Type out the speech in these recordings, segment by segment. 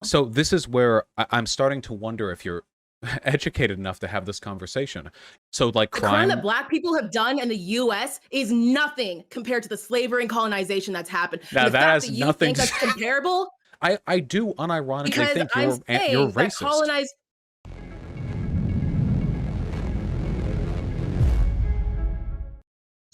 So this is where I'm starting to wonder if you're educated enough to have this conversation. So like The crime that crime, black people have done in the US is nothing compared to the slavery and colonization that's happened. And now the that fact has that you nothing think to that's comparable, I do unironically because think I'm you're saying that racist.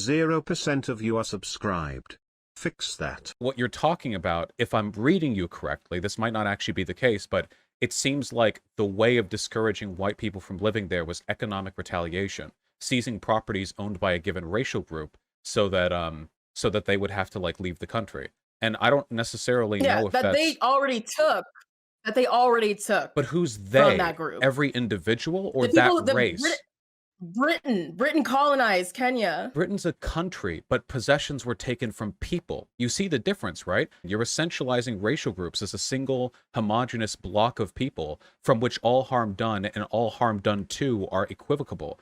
0% of you are subscribed. Fix that. What you're talking about, if I'm reading you correctly, this might not actually be the case, but it seems like the way of discouraging white people from living there was economic retaliation, seizing properties owned by a given racial group so that they would have to like leave the country. And I don't necessarily yeah, know if that's that they already took but who's from they? that group. Every individual or The that people, race? Britain colonized Kenya. Britain's a country, but possessions were taken from people. You see the difference, right? You're essentializing racial groups as a single homogeneous block of people from which all harm done and all harm done to are equivocable.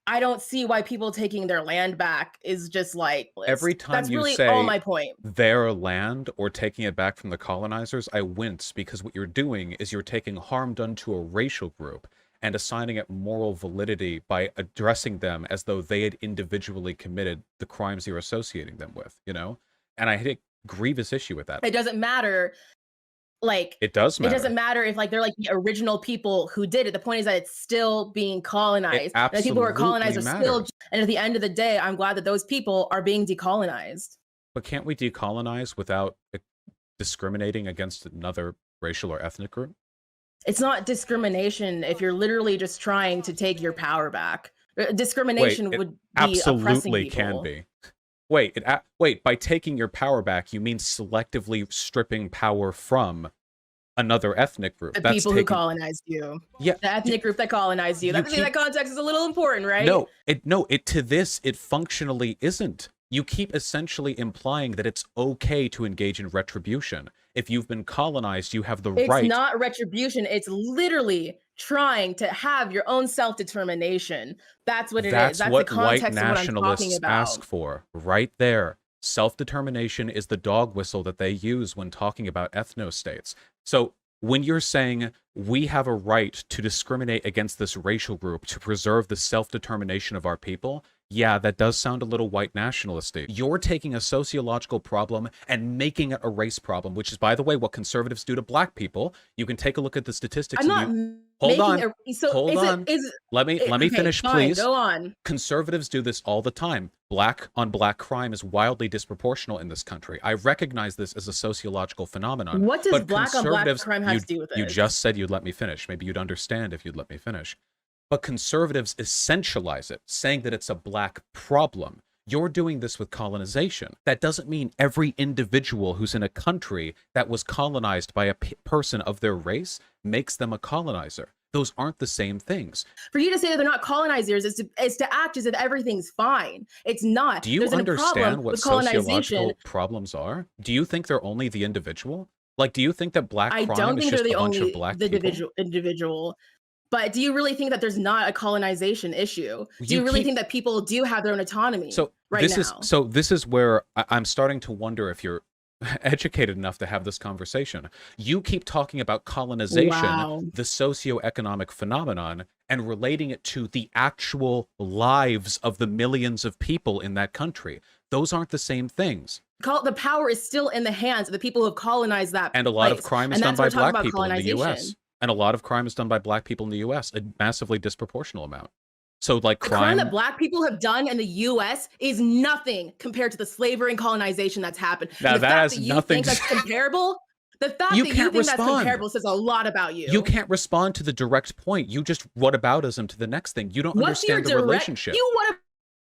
I don't see why people taking their land back is just like Every time that's you really say all my point. their land or taking it back from the colonizers, I wince because what you're doing is you're taking harm done to a racial group and assigning it moral validity by addressing them as though they had individually committed the crimes you're associating them with, you know? And I had a grievous issue with that. It doesn't matter. Like, It does matter. It doesn't matter if like they're like the original people who did it. The point is that it's still being colonized. It And the people who are colonized are absolutely still. matters. And at the end of the day, I'm glad that those people are being decolonized. But can't we decolonize without discriminating against another racial or ethnic group? It's not discrimination if you're literally just trying to take your power back. Discrimination would be absolutely oppressing people. can be. Wait, by taking your power back, you mean selectively stripping power from another ethnic group? The people who colonized you. Yeah. The ethnic group that colonized you. That context is a little important, right? No, it functionally isn't. You keep essentially implying that it's okay to engage in retribution. If you've been colonized, you have the right. It's not retribution. It's literally trying to have your own self-determination. That's what it is. That's what the context white of what I'm nationalists talking about. ask for, right there. Self-determination is the dog whistle that they use when talking about ethnostates. So when you're saying we have a right to discriminate against this racial group to preserve the self-determination of our people, yeah, that does sound a little white nationalistic. You're taking a sociological problem and making it a race problem, which is, by the way, what conservatives do to black people. You can take a look at the statistics. I'm not Hold on. Hold on. Let me finish, fine, please. Go on. Conservatives do this all the time. Black on black crime is wildly disproportional in this country. I recognize this as a sociological phenomenon. What does black on black crime have to do with it? You just said you'd let me finish. Maybe you'd understand if you'd let me finish. But conservatives essentialize it, saying that it's a black problem. You're doing this with colonization. That doesn't mean every individual who's in a country that was colonized by a person of their race makes them a colonizer. Those aren't the same things. For you to say that they're not colonizers is to act as if everything's fine. It's not. Do you understand what sociological problems are? Do you think they're only the individual? Like, do you think that black crime is just a bunch of black people? Individual. But do you really think that there's not a colonization issue? Do you really think that people do have their own autonomy this is where I'm starting to wonder if you're educated enough to have this conversation. You keep talking about colonization, the socioeconomic phenomenon, and relating it to the actual lives of the millions of people in that country. Those aren't the same things. The power is still in the hands of the people who have colonized that And a lot of crime is done by black people in the U.S. And a lot of crime is done by black people in the U.S., a massively disproportional amount. So, like, the crime that black people have done in the U.S. is nothing compared to the slavery and colonization that's happened. Now, the that fact has that you nothing think that's comparable, the fact that you think that's comparable says a lot about you. You can't respond to the direct point. You just whataboutism to the next thing. You don't understand the relationship. You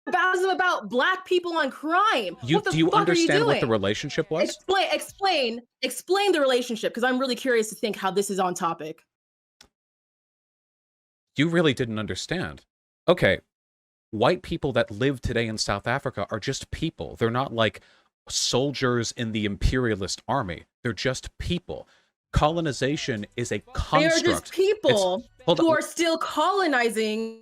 whataboutism about black people on crime. Do you understand what the relationship was? Explain the relationship, because I'm really curious to think how this is on topic. You really didn't understand. Okay, white people that live today in South Africa are just people. They're not like soldiers in the imperialist army. They're just people. Colonization is a construct. They're just people who are still colonizing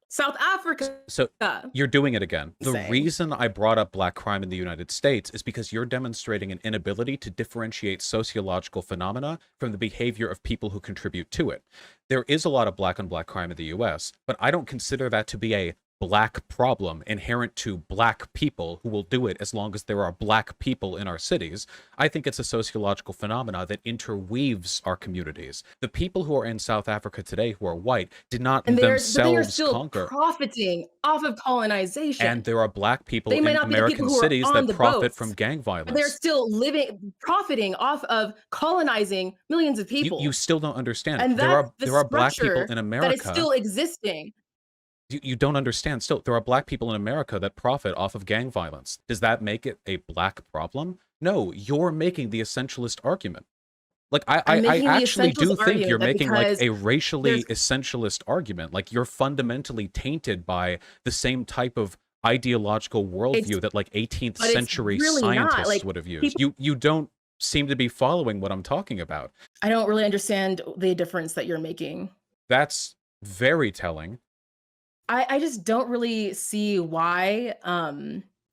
South Africa. So you're doing it again. The Saying. reason I brought up black crime in the United States is because you're demonstrating an inability to differentiate sociological phenomena from the behavior of people who contribute to it. There is a lot of black on black crime in the US, but I don't consider that to be a black problem inherent to black people who will do it as long as there are black people in our cities. I think it's a sociological phenomena that interweaves our communities. The people who are in South Africa today who are white did not themselves conquer. Profiting off of colonization. And there are black people in American cities that profit from gang violence. They're still profiting off of colonizing millions of people. You still don't understand. And there are black people in America that is still existing. You don't understand. Still, there are black people in America that profit off of gang violence. Does that make it a black problem? No, you're making the essentialist argument. Like, I actually do think you're making like a racially essentialist argument. Like, you're fundamentally tainted by the same type of ideological worldview that like 18th century scientists would have used. You don't seem to be following what I'm talking about. I don't really understand the difference that you're making. That's very telling. I just don't really see why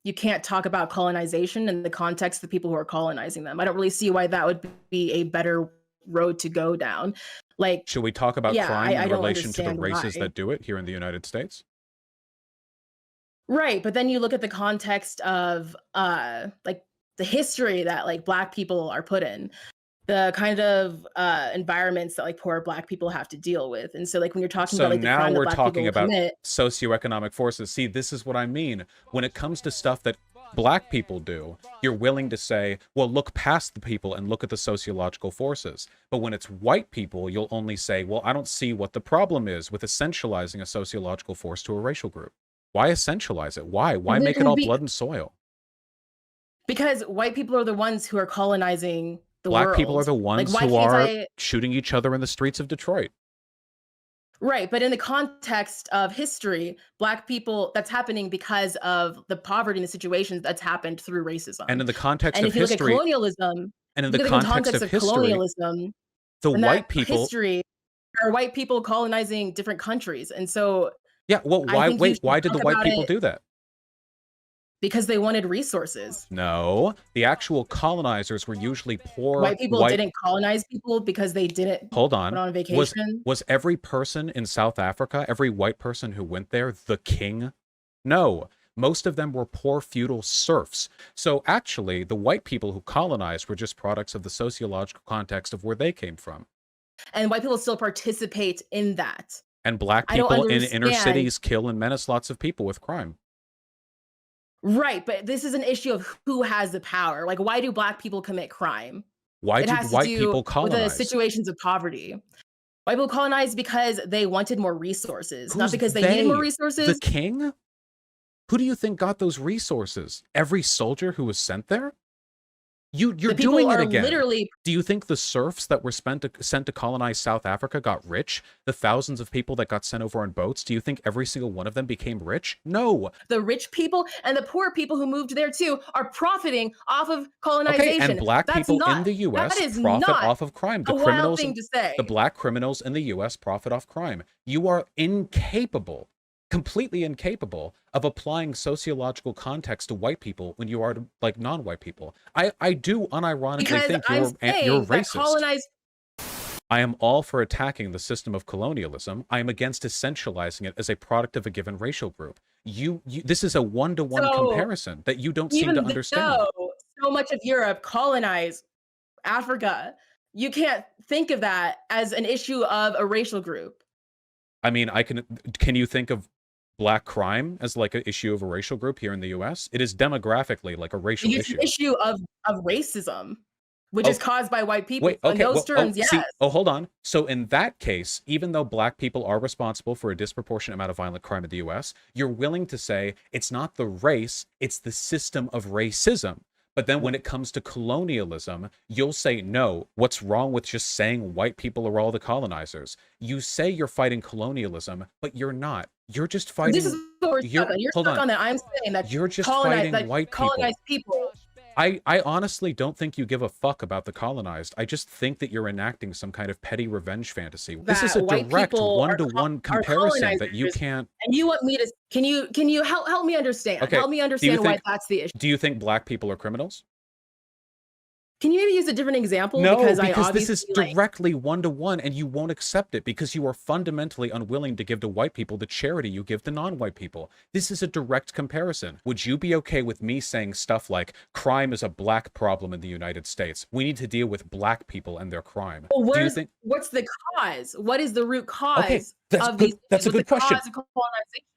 you can't talk about colonization in the context of the people who are colonizing them. I don't really see why that would be a better road to go down. Like, should we talk about crime in relation to the races that do it here in the United States? Right, but then you look at the context of like the history that like black people are put in, the kind of environments that like poor black people have to deal with. And so like when you're talking about like the crime that black people commit, now we're talking about socioeconomic forces. See, this is what I mean. When it comes to stuff that black people do, you're willing to say, well, look past the people and look at the sociological forces. But when it's white people, you'll only say, well, I don't see what the problem is with essentializing a sociological force to a racial group. Why essentialize it? Why make it all blood and soil? Because white people are the ones who are colonizing the black world. People are the ones who are shooting each other in the streets of Detroit. Right, but in the context of history, black people, that's happening because of the poverty and the situations that's happened through racism. And in the context of history, look at colonialism, and in the context of history, colonialism, the white people, history, are white people colonizing different countries, and so yeah. Well, why did the white people do that? Because they wanted resources. No, the actual colonizers were usually poor. White people didn't colonize people because they didn't hold on. Go on vacation. Was every person in South Africa, every white person who went there, the king? No. Most of them were poor feudal serfs. So actually, the white people who colonized were just products of the sociological context of where they came from. And white people still participate in that. And black people in inner cities kill and menace lots of people with crime. Right, but this is an issue of who has the power. Like, why do black people commit crime? Why do white people colonize? With the situations of poverty. White people colonized because they wanted more resources, not because they needed more resources. The king? Who do you think got those resources? Every soldier who was sent there? You're doing it again. Literally. Do you think the serfs that were sent to colonize South Africa got rich? The thousands of people that got sent over on boats, do you think every single one of them became rich? No. The rich people and the poor people who moved there too are profiting off of colonization. Okay, and black people in the U.S. profit off of crime. The criminals, the black criminals in the U.S. profit off crime. You are incapable, completely incapable of applying sociological context to white people when you are to, like, non-white people. I do unironically think you're racist. I am all for attacking the system of colonialism. I am against essentializing it as a product of a given racial group. This is a one-to-one comparison that you don't seem to understand. So much of Europe colonized Africa. You can't think of that as an issue of a racial group. I mean, can you think of black crime as like an issue of a racial group here in the US? It is demographically like a racial issue. It's an issue of racism, which is caused by white people. Wait, okay, in those terms, yes. Hold on. So in that case, even though black people are responsible for a disproportionate amount of violent crime in the US, you're willing to say it's not the race, it's the system of racism. But then when it comes to colonialism, you'll say, no, what's wrong with just saying white people are all the colonizers? You say you're fighting colonialism, but you're not. You're just fighting. This is what we're stuck on. You're stuck on that. I'm saying that you're just fighting white colonized people I honestly don't think you give a fuck about the colonized. I just think that you're enacting some kind of petty revenge fantasy. This is a That white direct people one-to-one are comparison that you colonizers, can't. and you want me to can you help me understand? Okay, Help me understand why that's the issue. Do you think black people are criminals? Can you maybe use a different example? No, because this is directly one-to-one, and you won't accept it because you are fundamentally unwilling to give to white people the charity you give to non-white people. This is a direct comparison. Would you be okay with me saying stuff like, crime is a black problem in the United States? We need to deal with black people and their crime. Well, Do you think? What's the cause? What is the root cause of these? That's a good question.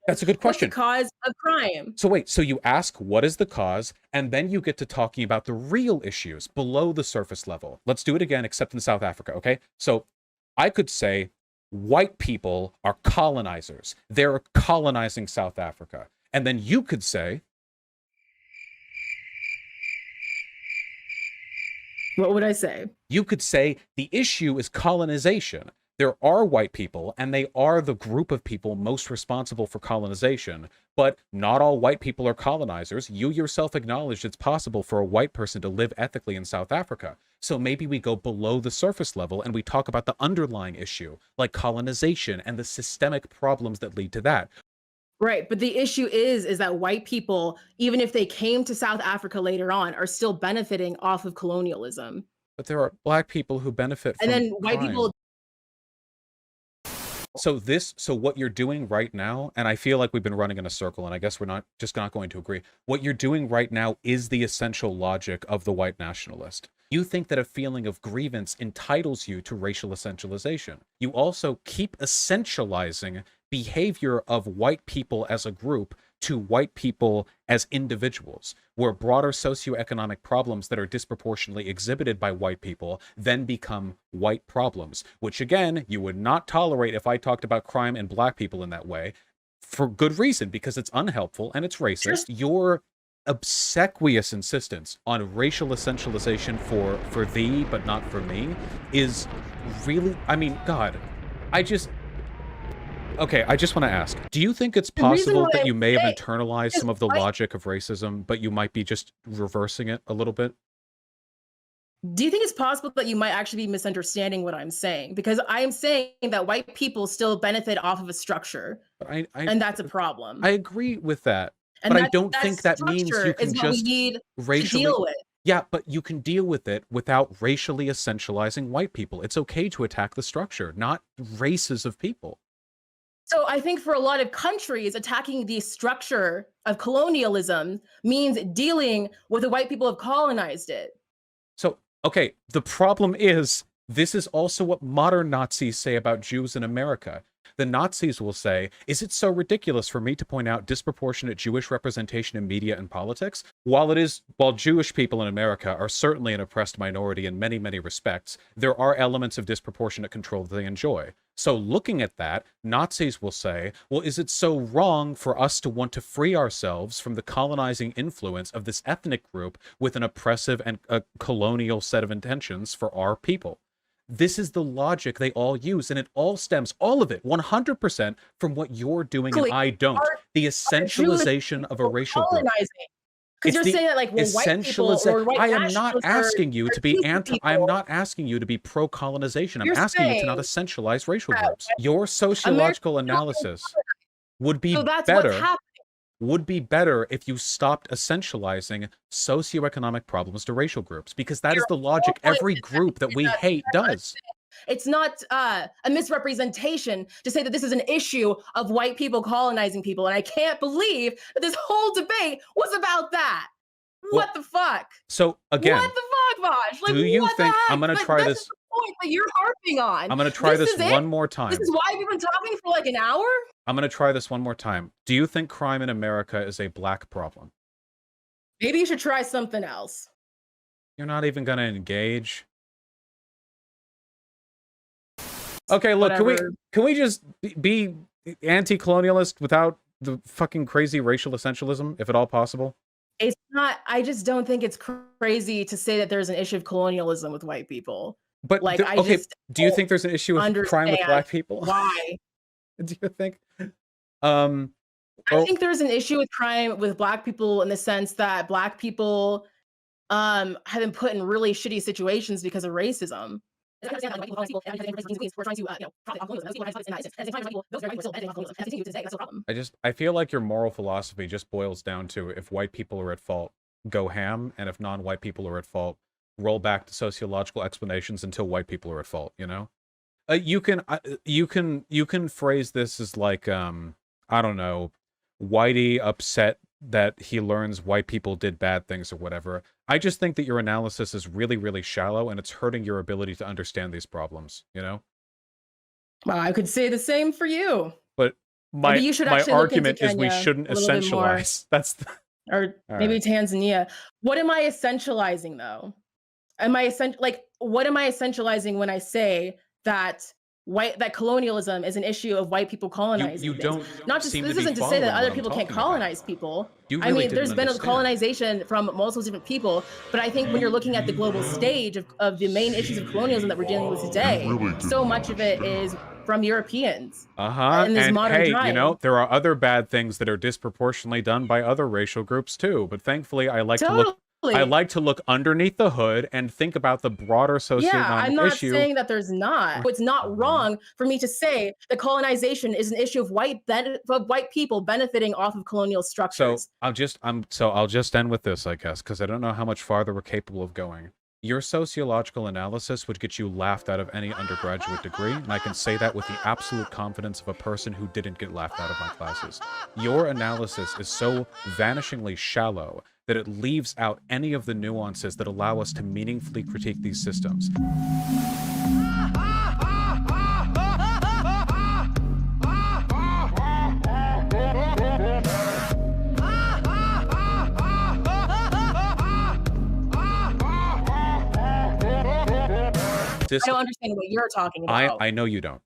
That's a good question. What's the cause of crime? So wait, so you ask what is the cause, and then you get to talking about the real issues below the surface level. Let's do it again, except in South Africa, okay? So I could say white people are colonizers. They're colonizing South Africa. And then you could say... What would I say? You could say the issue is colonization. There are white people, and they are the group of people most responsible for colonization, but not all white people are colonizers. You yourself acknowledged it's possible for a white person to live ethically in South Africa. So maybe we go below the surface level and we talk about the underlying issue, like colonization and the systemic problems that lead to that. Right, but the issue is that white people, even if they came to South Africa later on, are still benefiting off of colonialism. But there are black people who benefit from and then white crime. People. So what you're doing right now, and I feel like we've been running in a circle, and I guess we're not going to agree. What you're doing right now is the essential logic of the white nationalist. You think that a feeling of grievance entitles you to racial essentialization. You also keep essentializing behavior of white people as a group to white people as individuals, where broader socioeconomic problems that are disproportionately exhibited by white people then become white problems, which again, you would not tolerate if I talked about crime and black people in that way, for good reason, because it's unhelpful and it's racist. Your obsequious insistence on racial essentialization for thee, but not for me, is really, I mean, God, Okay, I just want to ask, do you think it's possible that you may have internalized some of the logic of racism, but you might be just reversing it a little bit? Do you think it's possible that you might actually be misunderstanding what I'm saying? Because I am saying that white people still benefit off of a structure, and that's a problem. I agree with that, but I don't think that means you can just racially deal with. Yeah, but you can deal with it without racially essentializing white people. It's okay to attack the structure, not races of people. So I think for a lot of countries, attacking the structure of colonialism means dealing with the white people who have colonized it. So, okay, the problem is, this is also what modern Nazis say about Jews in America. The Nazis will say, is it so ridiculous for me to point out disproportionate Jewish representation in media and politics? While Jewish people in America are certainly an oppressed minority in many, many respects, there are elements of disproportionate control that they enjoy. So looking at that, Nazis will say, well, is it so wrong for us to want to free ourselves from the colonizing influence of this ethnic group with an oppressive and a colonial set of intentions for our people? This is the logic they all use, and it all stems, all of it, 100% from what you're doing and I don't. The essentialization of a racial group. Because you're saying that, like, well, white people or white I am not asking you to be I am not asking you to be pro-colonization. I'm asking you to not essentialize racial groups. Your sociological analysis would be better if you stopped essentializing socioeconomic problems to racial groups, because that is the logic every group that we hate does. It's not a misrepresentation to say that this is an issue of white people colonizing people. And I can't believe that this whole debate was about that. What the fuck? So again, what the fuck, Vaush? Like, do you think I'm going to try this? That's the point that you're harping on. I'm going to try this one more time. This is why we've been talking for like an hour? I'm going to try this one more time. Do you think crime in America is a black problem? Maybe you should try something else. You're not even going to engage? Okay, look, can we just be anti-colonialist without the fucking crazy racial essentialism, if at all possible? It's not, I just don't think it's crazy to say that there's an issue of colonialism with white people. But like, do you think there's an issue of crime with black people? Why? Do you think? I think there's an issue with crime with black people in the sense that black people have been put in really shitty situations because of racism. I feel like your moral philosophy just boils down to if white people are at fault, go ham, and if non-white people are at fault, roll back to sociological explanations until white people are at fault, you know? You can phrase this as like I don't know, Whitey upset that he learns white people did bad things or whatever. I just think that your analysis is really, really shallow and it's hurting your ability to understand these problems, you know? Well, I could say the same for you. But my Maybe you should actually look into argument is we Kenya shouldn't a little bit more. essentialize. That's the... Or All maybe right. Tanzania. What am I essentializing though? What am I essentializing when I say that colonialism is an issue of white people colonizing? You things? don't Not just seem this to be isn't to say that following other what I'm people can't talking about. colonize people. You I really mean, there's didn't been a understand. colonization from multiple different people, but I think when you're looking at the global stage of the main issues of colonialism that we're dealing with today, so much of it is from Europeans. In this And modern hey, time. you know, there are other bad things that are disproportionately done by other racial groups too. But thankfully, I like to look underneath the hood and think about the broader socioeconomic Yeah, I'm not issue. saying that there's not. It's not wrong for me to say that colonization is an issue of white people benefiting off of colonial structures. So I'll just end with this, I guess, because I don't know how much farther we're capable of going. Your sociological analysis would get you laughed out of any undergraduate degree, and I can say that with the absolute confidence of a person who didn't get laughed out of my classes. Your analysis is so vanishingly shallow that it leaves out any of the nuances that allow us to meaningfully critique these systems. I don't understand what you're talking about. I know you don't.